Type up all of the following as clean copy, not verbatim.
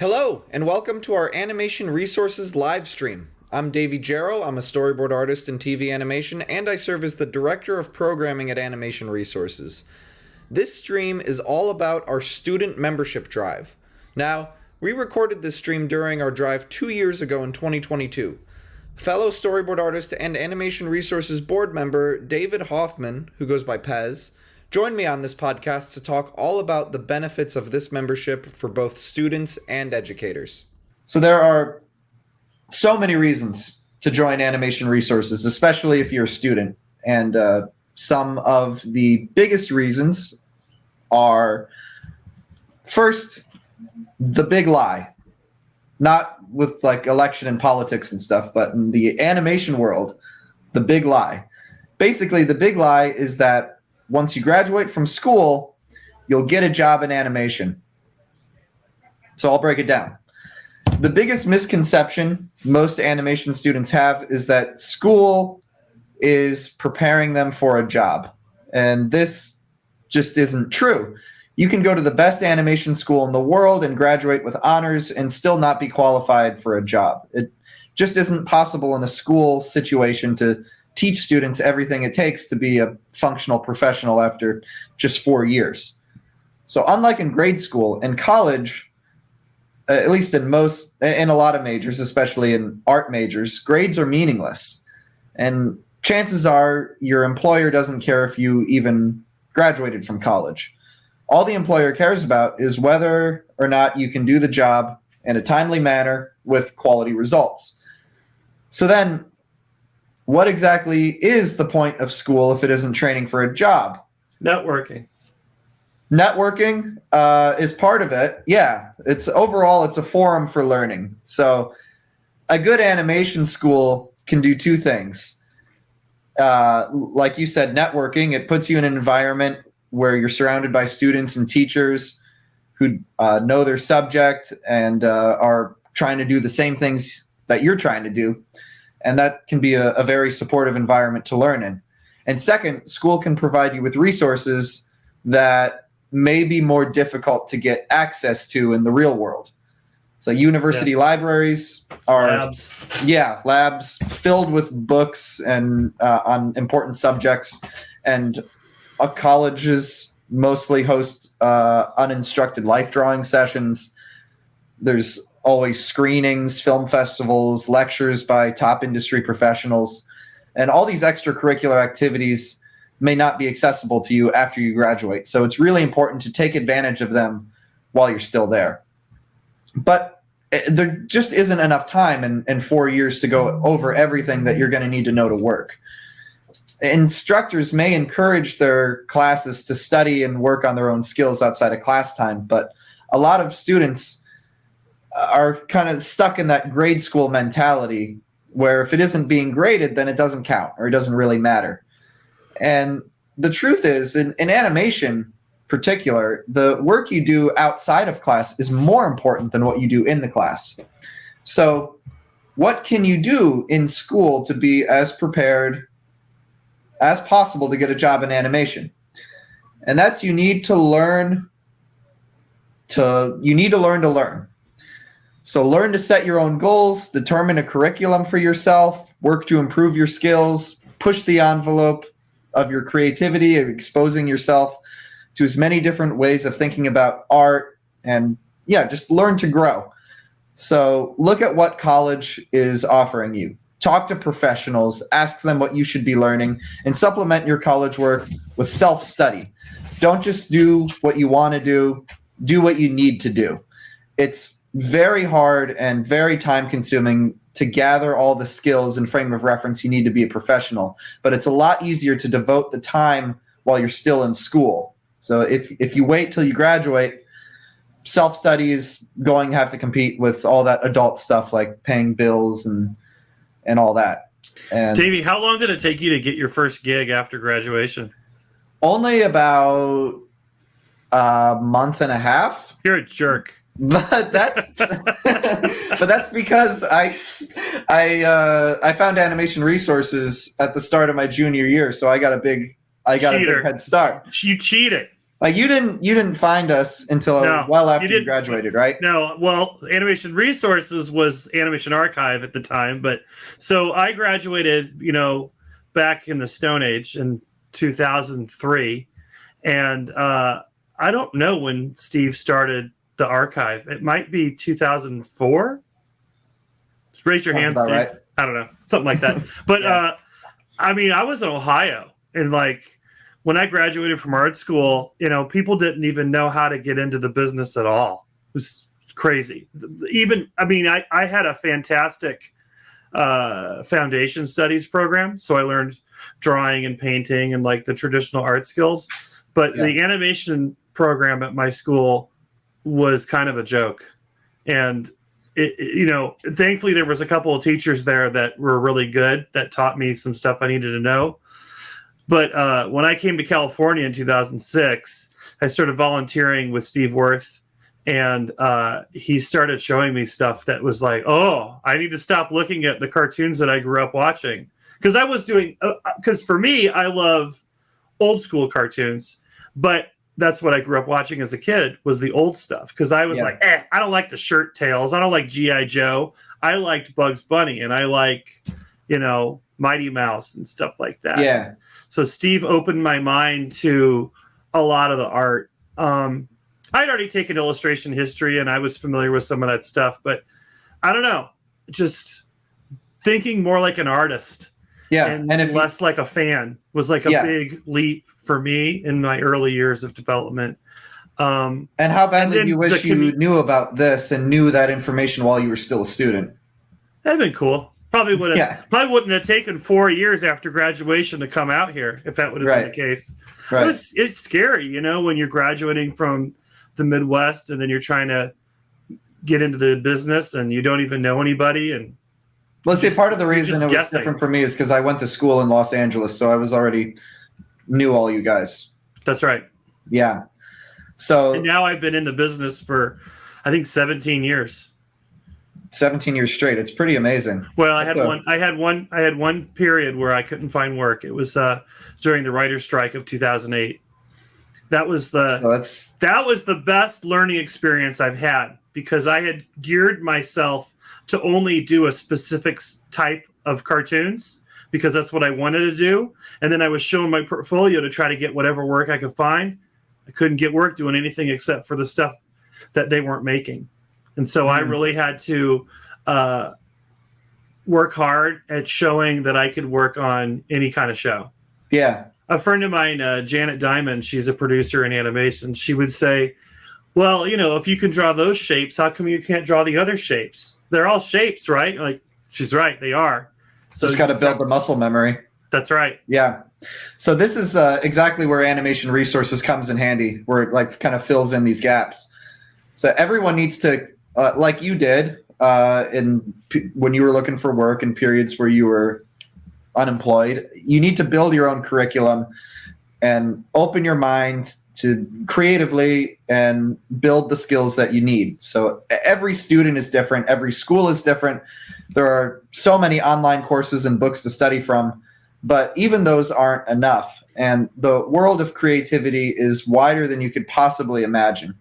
Hello, and welcome to our Animation Resources live stream. I'm Davey Jarrell. I'm a storyboard artist in TV animation, and I serve as the Director of Programming at Animation Resources. This stream is all about our student membership drive. Now, we recorded this stream during our drive 2 years ago in 2022. Fellow storyboard artist and Animation Resources board member David Hofmann, who goes by Pez, joined me on this podcast to talk all about the benefits of this membership for both students and educators. So there are so many reasons to join Animation Resources, especially if you're a student. And some of the biggest reasons are, first, the big lie. Not with like election and politics and stuff, but in the animation world, the big lie. Basically, the big lie is that once you graduate from school, you'll get a job in animation. So I'll break it down. The biggest misconception most animation students have is that school is preparing them for a job. And this just isn't true. You can go to the best animation school in the world and graduate with honors and still not be qualified for a job. It just isn't possible in a school situation to teach students everything it takes to be a functional professional after just 4 years. So unlike in grade school, in college, at least in a lot of majors, especially in art majors, grades are meaningless. And chances are your employer doesn't care if you even graduated from college. All the employer cares about is whether or not you can do the job in a timely manner with quality results. So then, what exactly is the point of school if it isn't training for a job? Networking. Networking is part of it. Yeah, it's a forum for learning. So a good animation school can do two things. Like you said, networking, it puts you in an environment where you're surrounded by students and teachers who know their subject and are trying to do the same things that you're trying to do. And that can be a very supportive environment to learn in. And second, school can provide you with resources that may be more difficult to get access to in the real world. So university libraries are labs filled with books and on important subjects, and colleges mostly host uninstructed life drawing sessions. There's always screenings, film festivals, lectures by top industry professionals, and all these extracurricular activities may not be accessible to you after you graduate. So it's really important to take advantage of them while you're still there. But there just isn't enough time in 4 years to go over everything that you're going to need to know to work. Instructors may encourage their classes to study and work on their own skills outside of class time, but a lot of students are kind of stuck in that grade school mentality where if it isn't being graded, then it doesn't count or it doesn't really matter. And the truth is, in animation particular, the work you do outside of class is more important than what you do in the class. So what can you do in school to be as prepared as possible to get a job in animation? And that's you need to learn to learn. So learn to set your own goals, determine a curriculum for yourself, work to improve your skills, push the envelope of your creativity, exposing yourself to as many different ways of thinking about art, and just learn to grow. So look at what college is offering you. Talk to professionals, ask them what you should be learning, and supplement your college work with self-study. Don't just do what you want to do what you need to do. It's very hard and very time-consuming to gather all the skills and frame of reference you need to be a professional, but it's a lot easier to devote the time while you're still in school. So if you wait till you graduate, self-study is going to have to compete with all that adult stuff like paying bills and all that. And Davey, how long did it take you to get your first gig after graduation? Only about a month and a half. You're a jerk. But that's because I found Animation Resources at the start of my junior year, so I got a big head start. You cheated. Like you didn't find us until No, well after you you didn't. graduated, right? No, well, Animation Resources was Animation Archive at the time, but so I graduated, back in the Stone Age in 2003, and I don't know when Steve started the archive. It might be 2004. Just raise your Sounds hand, about Steve. right. I don't know, something like that. But Yeah. I was in Ohio, and like when I graduated from art school, people didn't even know how to get into the business at all. It was crazy. I had a fantastic foundation studies program, so I learned drawing and painting and like the traditional art skills. But the animation program at my school was kind of a joke, and thankfully there was a couple of teachers there that were really good that taught me some stuff I needed to know. But when I came to California in 2006, I started volunteering with Steve Worth, and he started showing me stuff that was like, oh, I need to stop looking at the cartoons that I grew up watching. Because for me, I love old school cartoons, but that's what I grew up watching as a kid was the old stuff. Because I was like, I don't like the Shirt Tales. I don't like G.I. Joe. I liked Bugs Bunny, and I like, Mighty Mouse and stuff like that. Yeah. So Steve opened my mind to a lot of the art. I'd already taken illustration history, and I was familiar with some of that stuff, but I don't know, just thinking more like an artist, and less like a fan was like a big leap for me in my early years of development. And how badly do you wish you knew about this and knew that information while you were still a student? That'd been cool. Probably wouldn't have taken 4 years after graduation to come out here if that would have been the case. Right. It's scary, when you're graduating from the Midwest and then you're trying to get into the business and you don't even know anybody. And let's see, part of the reason it was different for me is because I went to school in Los Angeles, so I was already knew all you guys. That's right. Yeah. So and now I've been in the business for, I think, 17 years. 17 years straight. It's pretty amazing. Well, I had one period where I couldn't find work. It was during the writer's strike of 2008. That was the best learning experience I've had, because I had geared myself to only do a specific type of cartoons because that's what I wanted to do. And then I was showing my portfolio to try to get whatever work I could find. I couldn't get work doing anything except for the stuff that they weren't making. And so I really had to work hard at showing that I could work on any kind of show. Yeah. A friend of mine, Janet Diamond, she's a producer in animation. She would say, well, if you can draw those shapes, how come you can't draw the other shapes? They're all shapes, right? Like, she's right. They are. So just got to build the muscle memory. That's right. Yeah. So this is exactly where Animation Resources comes in handy, where it like kind of fills in these gaps. So everyone needs to, like you did when you were looking for work in periods where you were unemployed, you need to build your own curriculum and open your mind to creatively and build the skills that you need. So every student is different. Every school is different. There are so many online courses and books to study from, but even those aren't enough. And the world of creativity is wider than you could possibly imagine.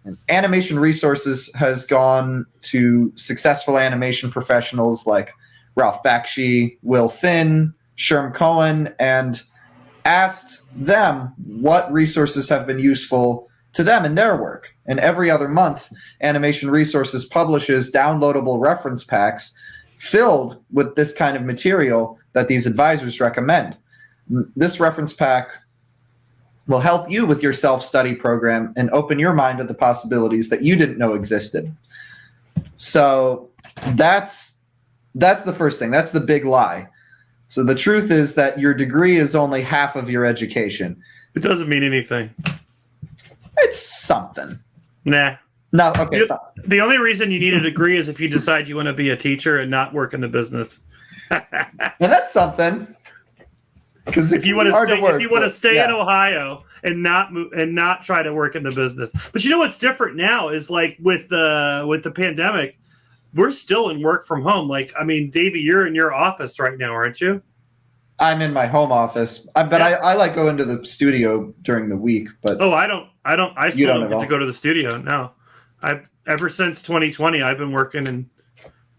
And Animation Resources has gone to successful animation professionals like Ralph Bakshi, Will Finn, Sherm Cohen, and asked them what resources have been useful to them in their work. And every other month, Animation Resources publishes downloadable reference packs filled with this kind of material that these advisors recommend. This reference pack will help you with your self-study program and open your mind to the possibilities that you didn't know existed. So that's the first thing. That's the big lie. So the truth is that your degree is only half of your education. It doesn't mean anything. It's something. Nah. No, okay. The only reason you need a degree is if you decide you want to be a teacher and not work in the business. And that's something. Because if you want to stay in Ohio and not try to work in the business. But you know what's different now is like with the pandemic, we're still in work from home. Like, I mean, Davey, you're in your office right now, aren't you? I'm in my home office, but I like go into the studio during the week. But I still don't don't at get all? to go to the studio. No, I've ever since 2020, I've been working in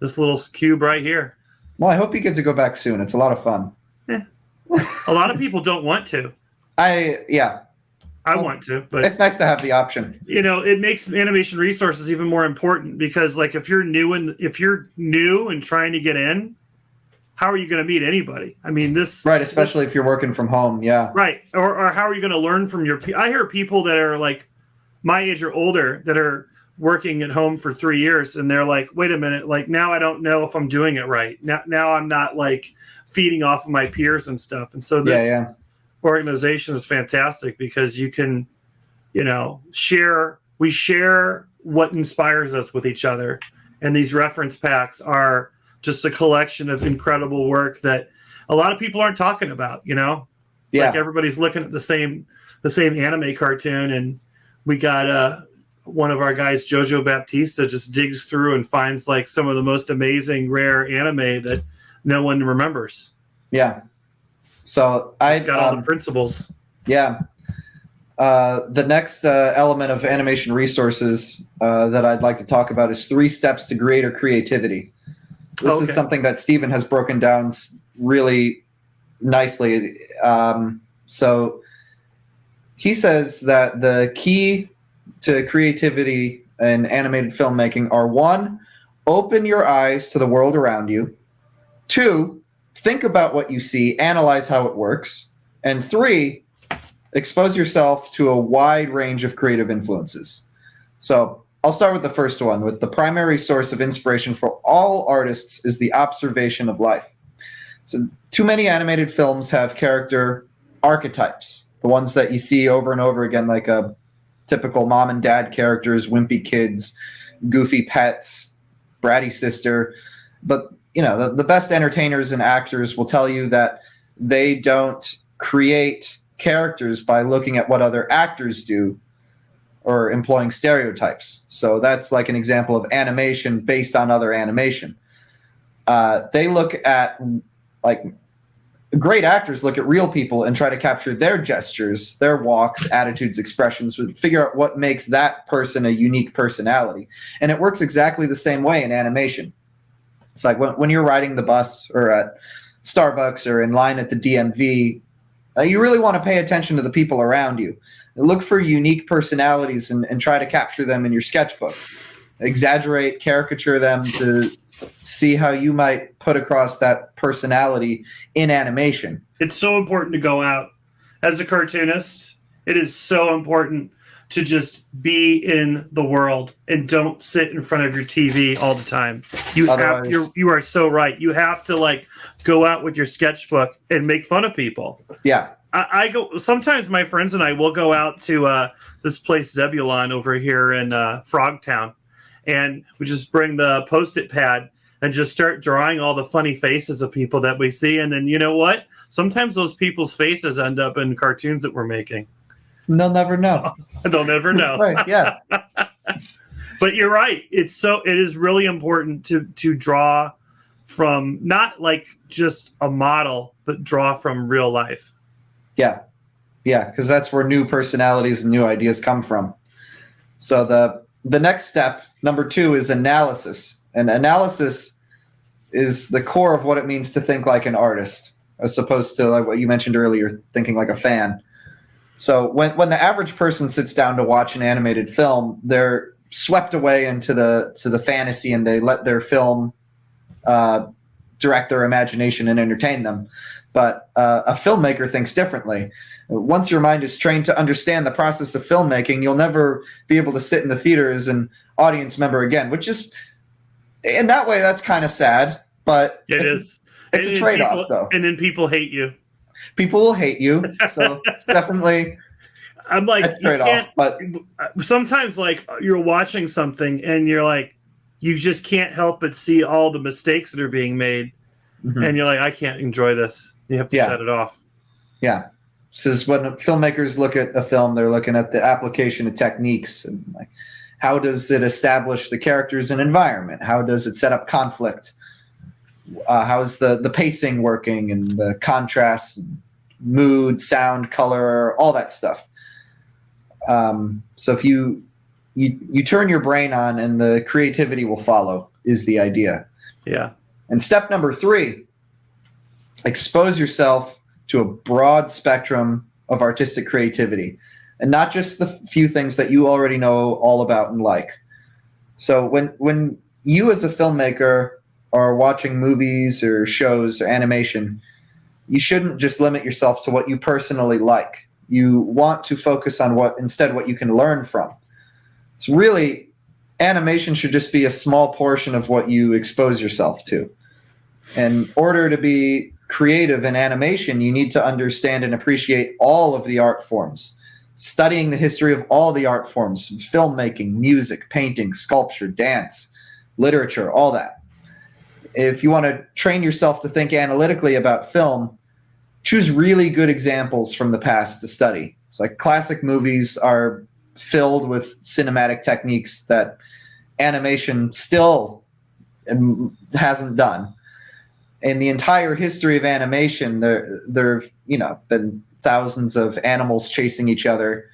this little cube right here. Well, I hope you get to go back soon. It's a lot of fun. A lot of people don't want to. I Well, want to, but it's nice to have the option. it makes animation resources even more important because, like, if you're new and trying to get in, how are you going to meet anybody? I mean, Right, especially if you're working from home. Yeah. right, or how are you going to learn from I hear people that are like my age or older that are working at home for 3 years, and they're like, wait a minute, like now I don't know if I'm doing it right. Now I'm not like feeding off of my peers and stuff, and so this. Yeah. Organization is fantastic because you can, share what inspires us with each other. And these reference packs are just a collection of incredible work that a lot of people aren't talking about, It's like everybody's looking at the same anime cartoon, and we got one of our guys, Jojo Baptista, just digs through and finds like some of the most amazing rare anime that no one remembers. Yeah. So It's got all the principles. Yeah. The next element of animation resources that I'd like to talk about is 3 steps to greater creativity. This is something that Stephen has broken down really nicely. So he says that the key to creativity in animated filmmaking are 1, open your eyes to the world around you. 2, think about what you see, analyze how it works. And 3, expose yourself to a wide range of creative influences. So I'll start with the first one, with the primary source of inspiration for all artists is the observation of life. So too many animated films have character archetypes, the ones that you see over and over again, like a typical mom and dad characters, wimpy kids, goofy pets, bratty sister. But the best entertainers and actors will tell you that they don't create characters by looking at what other actors do or employing stereotypes. So that's like an example of animation based on other animation. They look at, like, great actors look at real people and try to capture their gestures, their walks, attitudes, expressions, figure out what makes that person a unique personality. And it works exactly the same way in animation. It's like when you're riding the bus or at Starbucks or in line at the DMV, you really want to pay attention to the people around you. Look for unique personalities and try to capture them in your sketchbook. Exaggerate, caricature them to see how you might put across that personality in animation. It's so important to go out. As a cartoonist, it is so important to just be in the world and don't sit in front of your TV all the time. You are so right. You have to like go out with your sketchbook and make fun of people. Yeah. I go sometimes. My friends and I will go out to this place Zebulon over here in Frogtown, and we just bring the Post-it pad and just start drawing all the funny faces of people that we see. And then you know what? Sometimes those people's faces end up in cartoons that we're making. And they'll never know. They'll never know. Right, yeah. But you're right. It is really important to draw from not like just a model, but draw from real life. Yeah, because that's where new personalities and new ideas come from. So the next step, number 2, is analysis. And analysis is the core of what it means to think like an artist, as opposed to like what you mentioned earlier, thinking like a fan. So when the average person sits down to watch an animated film, they're swept away into the fantasy, and they let their film direct their imagination and entertain them. But a filmmaker thinks differently. Once your mind is trained to understand the process of filmmaking, you'll never be able to sit in the theater as an audience member again, which is, in that way, that's kind of sad. But it's a trade-off, though. And then people hate you. People will hate you, so it's definitely I'm like, a trade-off. But sometimes, like, you're watching something and you're like, you just can't help but see all the mistakes that are being made. Mm-hmm. And you're like, I can't enjoy this. You have to shut it off. Yeah. Because when filmmakers look at a film, they're looking at the application of techniques. And like, how does it establish the characters and environment? How does it set up conflict? How's the pacing working and the contrast, mood, sound, color, all that stuff. So if you turn your brain on, and the creativity will follow, is the idea. Yeah. And step number 3, expose yourself to a broad spectrum of artistic creativity, and not just the few things that you already know all about and like. So when you as a filmmaker are watching movies or shows or animation, you shouldn't just limit yourself to what you personally like. You want to focus on what you can learn from. So really, animation should just be a small portion of what you expose yourself to. In order to be creative in animation, you need to understand and appreciate all of the art forms, studying the history of all the art forms: filmmaking, music, painting, sculpture, dance, literature, all that. If you want to train yourself to think analytically about film, choose really good examples from the past to study. It's like classic movies are filled with cinematic techniques that animation still hasn't done. In the entire history of animation, there have been thousands of animals chasing each other,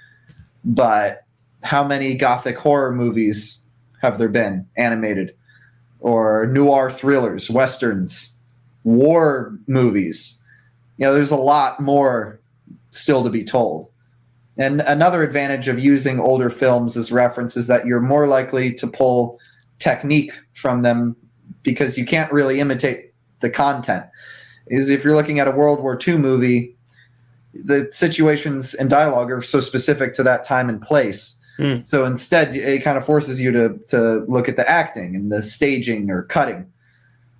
but how many gothic horror movies have there been animated? Or noir thrillers, westerns, war movies? There's a lot more still to be told. And another advantage of using older films as reference is that you're more likely to pull technique from them, because you can't really imitate the content. Is if you're looking at a World War II movie, the situations and dialogue are so specific to that time and place. So instead, it kind of forces you to look at the acting and the staging or cutting.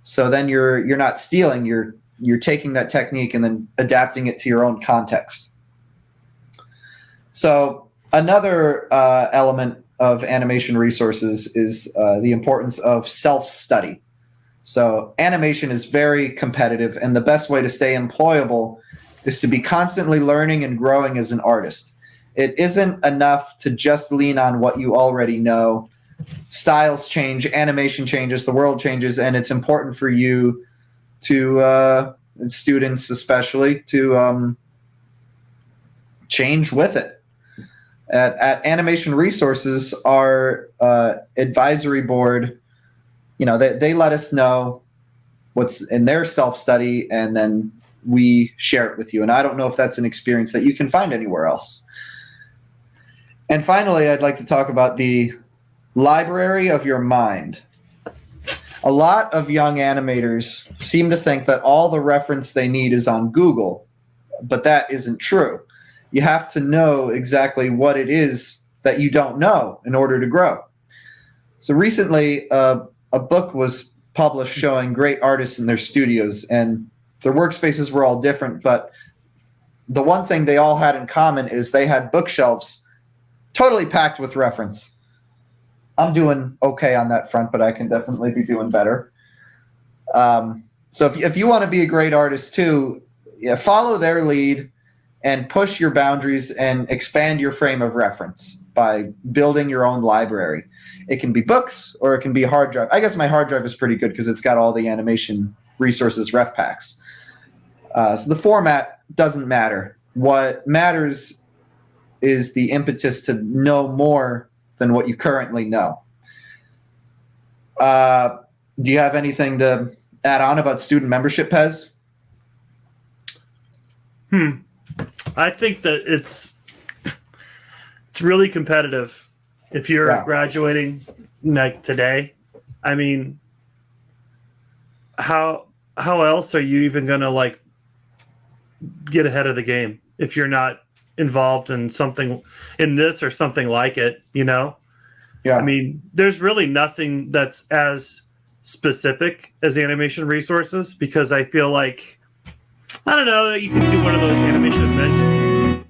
So then you're not stealing, you're taking that technique and then adapting it to your own context. So another element of animation resources is the importance of self-study. So animation is very competitive, and the best way to stay employable is to be constantly learning and growing as an artist. It isn't enough to just lean on what you already know. Styles change, animation changes, the world changes, and it's important for you to, students especially, to change with it. At Animation Resources, our advisory board, they let us know what's in their self-study, and then we share it with you. And I don't know if that's an experience that you can find anywhere else. And finally, I'd like to talk about the library of your mind. A lot of young animators seem to think that all the reference they need is on Google, but that isn't true. You have to know exactly what it is that you don't know in order to grow. So recently, a book was published showing great artists in their studios, and their workspaces were all different, but the one thing they all had in common is they had bookshelves totally packed with reference. I'm doing okay on that front, but I can definitely be doing better. So if you want to be a great artist too, follow their lead and push your boundaries and expand your frame of reference by building your own library. It can be books or it can be a hard drive. I guess my hard drive is pretty good because it's got all the Animation Resources ref packs. So the format doesn't matter. What matters is the impetus to know more than what you currently know. Do you have anything to add on about student membership, Pez? I think that it's really competitive. If you're graduating like today, I mean, how else are you even gonna like get ahead of the game if you're not involved in something in this or something like it? I mean, there's really nothing that's as specific as Animation Resources, because I feel like, I don't know, that you can do one of those animation adventures.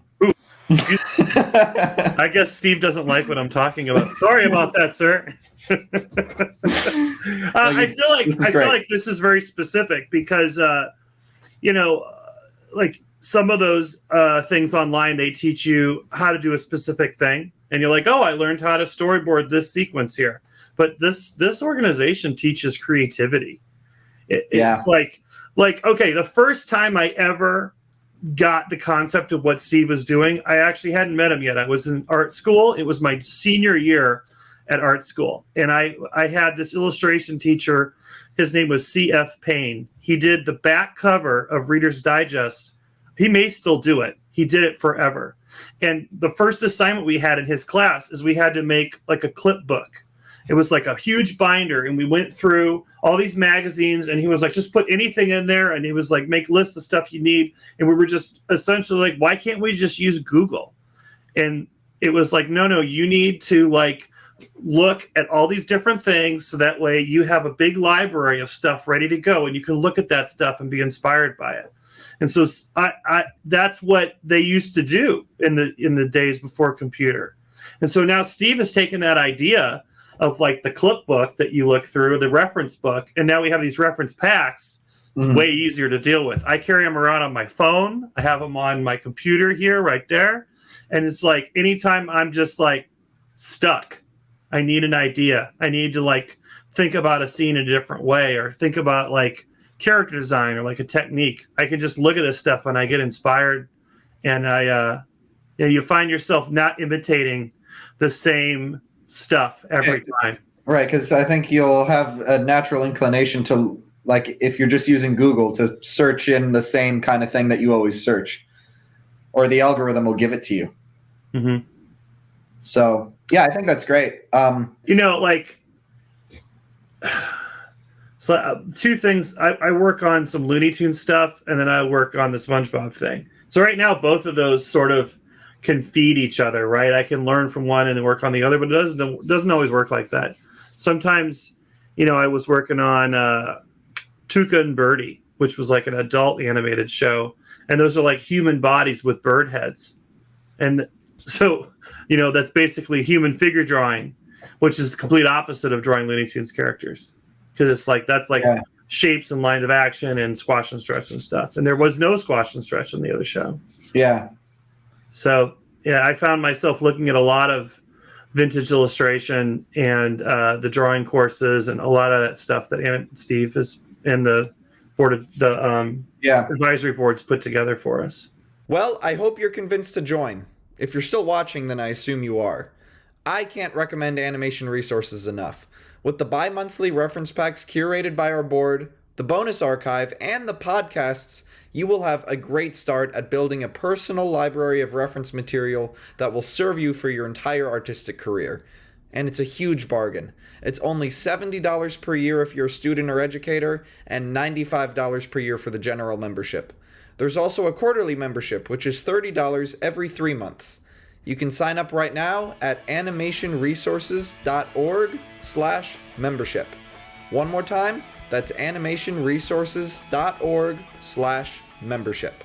I guess Steve doesn't like what I'm talking about. Sorry about that, sir. I feel like this is very specific because, like some of those things online, they teach you how to do a specific thing, and you're like, oh, I learned how to storyboard this sequence here. But this organization teaches creativity, It's like, okay, the first time I ever got the concept of what Steve was doing, I actually hadn't met him yet. I was in art school. It was my senior year at art school. And I had this illustration teacher. His name was C.F. Payne. He did the back cover of Reader's Digest. He may still do it. He did it forever. And the first assignment we had in his class is we had to make like a clip book. It was like a huge binder, and we went through all these magazines, and he was like, just put anything in there. And he was like, make lists of stuff you need. And we were just essentially like, why can't we just use Google? And it was like, no, you need to like look at all these different things, so that way you have a big library of stuff ready to go, and you can look at that stuff and be inspired by it. And so I that's what they used to do in the days before computer. And so now Steve has taken that idea of like the clip book that you look through, the reference book, and now we have these reference packs. It's way easier to deal with. I carry them around on my phone. I have them on my computer here, right there. And it's like anytime I'm just like stuck, I need an idea. I need to like think about a scene in a different way, or think about like character design or like a technique. I can just look at this stuff and I get inspired, and you find yourself not imitating the same stuff every time. Right, because I think you'll have a natural inclination to, like, if you're just using Google, to search in the same kind of thing that you always search, or the algorithm will give it to you. Mm-hmm. So, yeah, I think that's great. Two things. I work on some Looney Tunes stuff, and then I work on the SpongeBob thing. So right now, both of those sort of can feed each other, right? I can learn from one and then work on the other, but it doesn't always work like that. Sometimes, I was working on Tuca and Birdie, which was like an adult animated show, and those are like human bodies with bird heads. And so, that's basically human figure drawing, which is the complete opposite of drawing Looney Tunes characters. Because it's like, that's like shapes and lines of action and squash and stretch and stuff. And there was no squash and stretch in the other show. Yeah. So, I found myself looking at a lot of vintage illustration and the drawing courses and a lot of that stuff that Steve is and the board of the advisory boards put together for us. Well, I hope you're convinced to join. If you're still watching, then I assume you are. I can't recommend Animation Resources enough. With the bi-monthly reference packs curated by our board, the bonus archive, and the podcasts, you will have a great start at building a personal library of reference material that will serve you for your entire artistic career. And it's a huge bargain. It's only $70 per year if you're a student or educator, and $95 per year for the general membership. There's also a quarterly membership, which is $30 every 3 months. You can sign up right now at animationresources.org/membership. One more time, that's animationresources.org/membership.